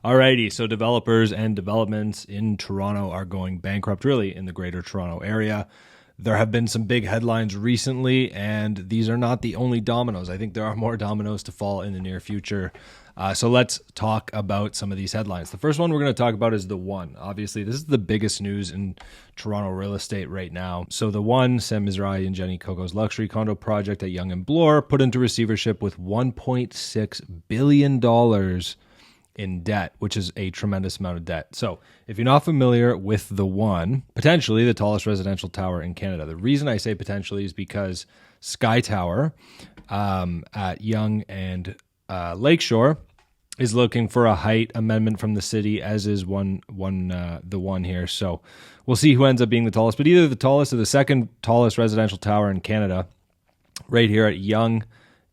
Alrighty, so developers and developments in Toronto are going bankrupt, really, in the greater Toronto area. There have been some big headlines recently, and these are not the only dominoes. I think there are more dominoes to fall in the near future. So let's talk about some of these headlines. The first one we're going to talk about is The One. Obviously, this is the biggest news in Toronto real estate right now. So The One, Sam Mizrahi and Jenny Coco's luxury condo project at Yonge and Bloor, put into receivership with $1.6 billion in debt, which is a tremendous amount of debt. So if you're not familiar with The One, potentially the tallest residential tower in Canada. The reason I say potentially is because Sky Tower at Yonge and Lakeshore is looking for a height amendment from the city, as is The One here. So we'll see who ends up being the tallest, but either the tallest or the second tallest residential tower in Canada, right here at Yonge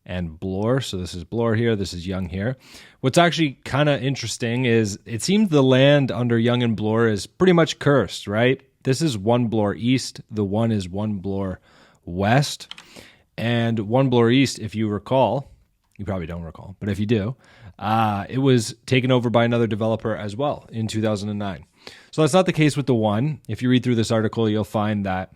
and Bloor. So this is Bloor here, this is Yonge here. What's actually kind of interesting is it seems the land under Yonge and Bloor is pretty much cursed, right? This is One Bloor East, The One is One Bloor West, and One Bloor East, if you recall, you probably don't recall, but if you do, it was taken over by another developer as well in 2009. So that's not the case with The One. If you read through this article, you'll find that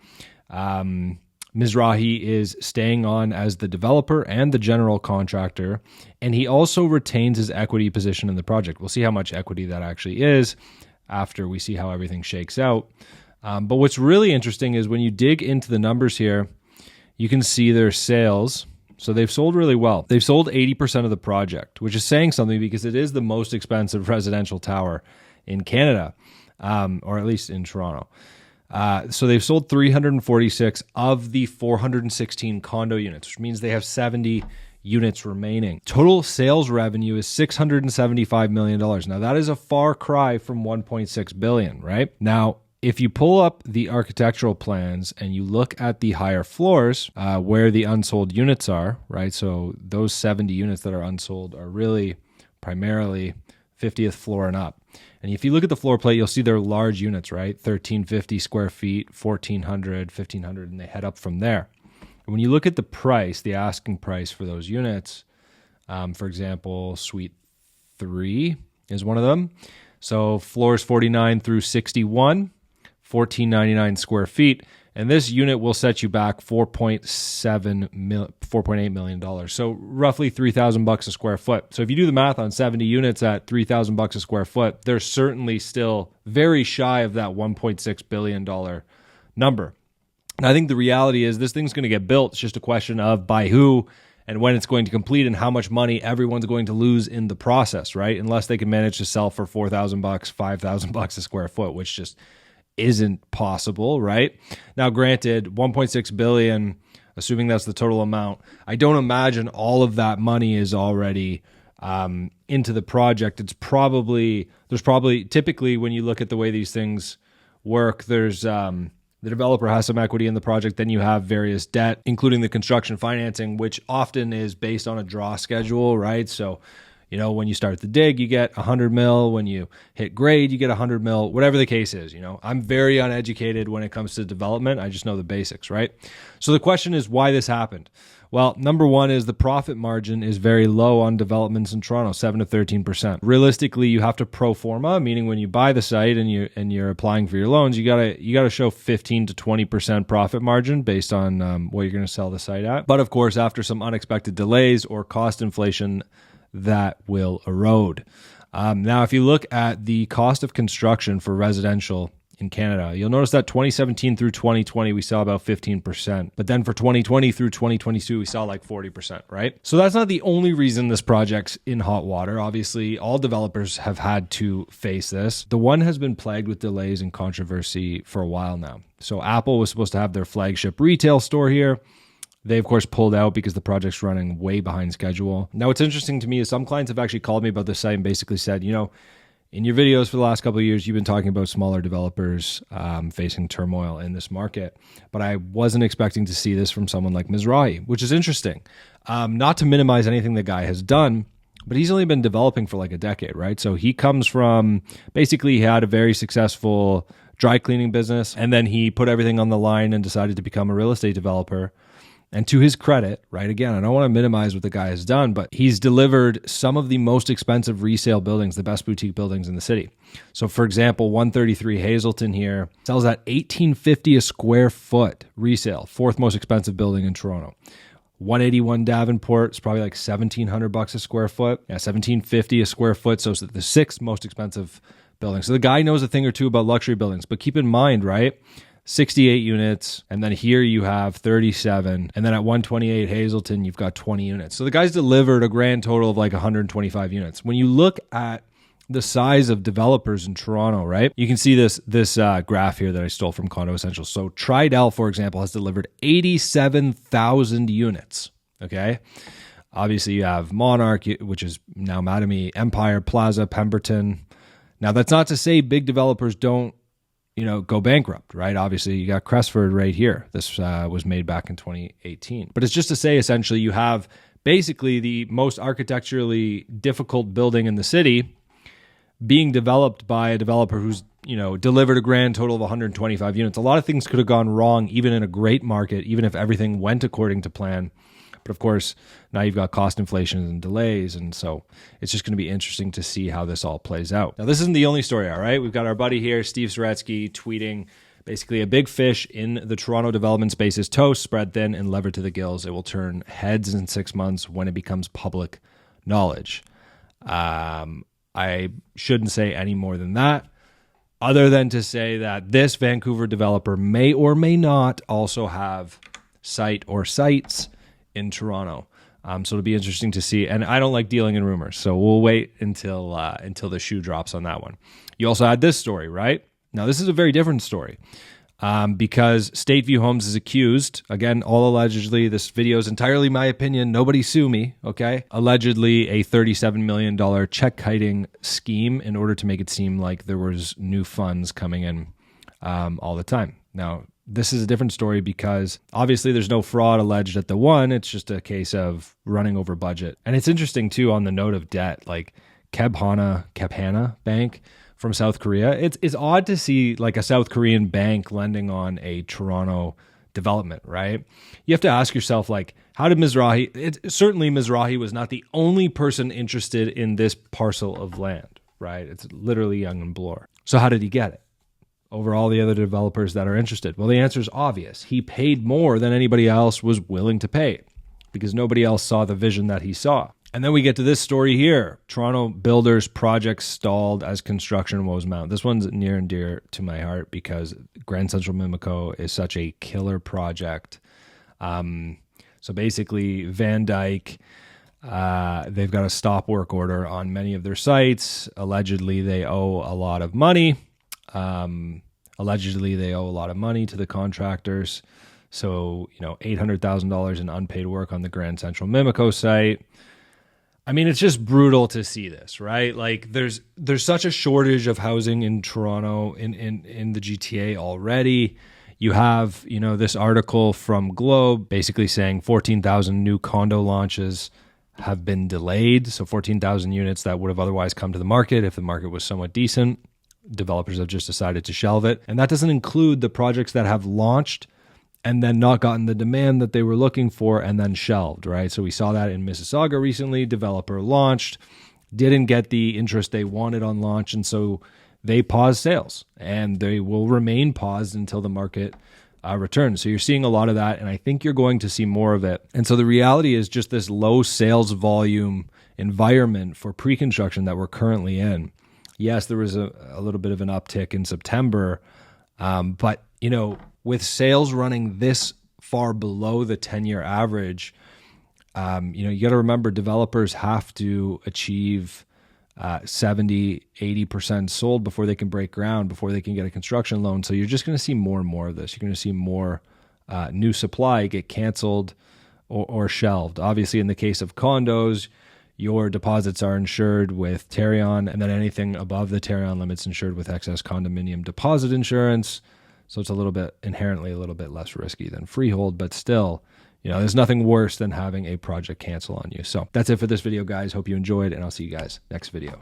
Mizrahi is staying on as the developer and the general contractor, and he also retains his equity position in the project. We'll see how much equity that actually is after we see how everything shakes out. But what's really interesting is when you dig into the numbers here, you can see their sales. So they've sold really well. They've sold 80% of the project, which is saying something because it is the most expensive residential tower in Canada, or at least in Toronto. So they've sold 346 of the 416 condo units, which means they have 70 units remaining. Total sales revenue is $675 million. Now that is a far cry from $1.6 billion, right? Now, if you pull up the architectural plans and you look at the higher floors where the unsold units are, right? So those 70 units that are unsold are really primarily 50th floor and up. And if you look at the floor plate, you'll see they're large units, right? 1,350 square feet, 1,400, 1,500, and they head up from there. And when you look at the price, the asking price for those units, for example, Suite 3 is one of them. So floors 49 through 61, 1,499 square feet. And this unit will set you back $4.8 million. So roughly $3,000 a square foot. So if you do the math on 70 units at $3,000 a square foot, they're certainly still very shy of that $1.6 billion number. And I think the reality is this thing's going to get built. It's just a question of by who and when it's going to complete and how much money everyone's going to lose in the process, right? Unless they can manage to sell for $4,000, $5,000 a square foot, which just isn't possible, right? Now, granted, $1.6 billion, assuming that's the total amount, I don't imagine all of that money is already into the project. There's probably typically when you look at the way these things work, there's the developer has some equity in the project, then you have various debt, including the construction financing, which often is based on a draw schedule, right? So, you know, when you start the dig, you get 100 mil. When you hit grade, you get 100 mil, whatever the case is. You know, I'm very uneducated when it comes to development. I just know the basics, right? So the question is why this happened. Well, number one is the profit margin is very low on developments in Toronto, 7 to 13%. Realistically, you have to pro forma, meaning when you buy the site and you're applying for your loans, you gotta show 15 to 20% profit margin based on what you're going to sell the site at. But of course, after some unexpected delays or cost inflation, that will erode. Now, if you look at the cost of construction for residential in Canada, you'll notice that 2017 through 2020, we saw about 15%. But then for 2020 through 2022, we saw like 40%, right? So that's not the only reason this project's in hot water. Obviously, all developers have had to face this. The One has been plagued with delays and controversy for a while now. So Apple was supposed to have their flagship retail store here. They, of course, pulled out because the project's running way behind schedule. Now, what's interesting to me is some clients have actually called me about this site and basically said, you know, in your videos for the last couple of years, you've been talking about smaller developers facing turmoil in this market. But I wasn't expecting to see this from someone like Mizrahi, which is interesting. Not to minimize anything the guy has done, but he's only been developing for like a decade, right? So he comes from, basically he had a very successful dry cleaning business, and then he put everything on the line and decided to become a real estate developer. And to his credit, right, again, I don't want to minimize what the guy has done, but he's delivered some of the most expensive resale buildings, the best boutique buildings in the city. So for example, 133 Hazelton here sells at $1,850 a square foot resale, fourth most expensive building in Toronto. 181 Davenport is probably like $1,700 a square foot. Yeah, $1,750 a square foot. So it's the sixth most expensive building. So the guy knows a thing or two about luxury buildings, but keep in mind, right? 68 units, and then here you have 37, and then at 128 Hazelton, you've got 20 units. So the guy's delivered a grand total of like 125 units. When you look at the size of developers in Toronto, right, you can see this graph here that I stole from Condo Essentials. So Tridel, for example, has delivered 87,000 units, okay? Obviously, you have Monarch, which is now Mattamy, Empire, Plaza, Pemberton. Now, that's not to say big developers don't go bankrupt, right? Obviously, you got Crestford right here. This was made back in 2018. But it's just to say, essentially, you have basically the most architecturally difficult building in the city being developed by a developer who's, delivered a grand total of 125 units. A lot of things could have gone wrong, even in a great market, even if everything went according to plan. But of course, now you've got cost inflation and delays. And so it's just going to be interesting to see how this all plays out. Now, this isn't the only story, all right? We've got our buddy here, Steve Zaretsky, tweeting basically a big fish in the Toronto development space is toast, spread thin, and levered to the gills. It will turn heads in 6 months when it becomes public knowledge. I shouldn't say any more than that, other than to say that this Vancouver developer may or may not also have site or sites in Toronto. So it'll be interesting to see. And I don't like dealing in rumors, so we'll wait until the shoe drops on that one. You also had this story, right? Now, this is a very different story because Stateview Homes is accused, again, all allegedly, this video is entirely my opinion, nobody sue me, okay? Allegedly a $37 million check kiting scheme in order to make it seem like there was new funds coming in all the time. Now, this is a different story because obviously there's no fraud alleged at the one. It's just a case of running over budget. And it's interesting too on the note of debt, like Kephana Bank from South Korea. It's odd to see like a South Korean bank lending on a Toronto development, right? You have to ask yourself, like, how did Mizrahi, certainly Mizrahi was not the only person interested in this parcel of land, right? It's literally Young and Bloor. So how did he get it over all the other developers that are interested? Well, the answer is obvious. He paid more than anybody else was willing to pay because nobody else saw the vision that he saw. And then we get to this story here. Toronto builders project stalled as construction woes mount. This one's near and dear to my heart because Grand Central Mimico is such a killer project. So basically, Van Dyke, they've got a stop work order on many of their sites. Allegedly, they owe a lot of money. Allegedly, they owe a lot of money to the contractors. So, $800,000 in unpaid work on the Grand Central Mimico site. I mean, it's just brutal to see this, right? Like there's such a shortage of housing in Toronto, in the GTA already. You have, this article from Globe basically saying 14,000 new condo launches have been delayed. So 14,000 units that would have otherwise come to the market if the market was somewhat decent. Developers have just decided to shelve it. And that doesn't include the projects that have launched and then not gotten the demand that they were looking for and then shelved, right? So we saw that in Mississauga recently. Developer launched, didn't get the interest they wanted on launch, and so they paused sales, and they will remain paused until the market returns. So you're seeing a lot of that, and I think you're going to see more of it. And so the reality is just this low sales volume environment for pre-construction that we're currently in. Yes, there was a little bit of an uptick in September, but, with sales running this far below the 10-year average, you got to remember developers have to achieve 70, 80% sold before they can break ground, before they can get a construction loan. So you're just going to see more and more of this. You're going to see more new supply get canceled or shelved. Obviously, in the case of condos, your deposits are insured with Tarion, and then anything above the Tarion limit's insured with excess condominium deposit insurance. So it's inherently a little bit less risky than freehold, but still, there's nothing worse than having a project cancel on you. So that's it for this video, guys. Hope you enjoyed, and I'll see you guys next video.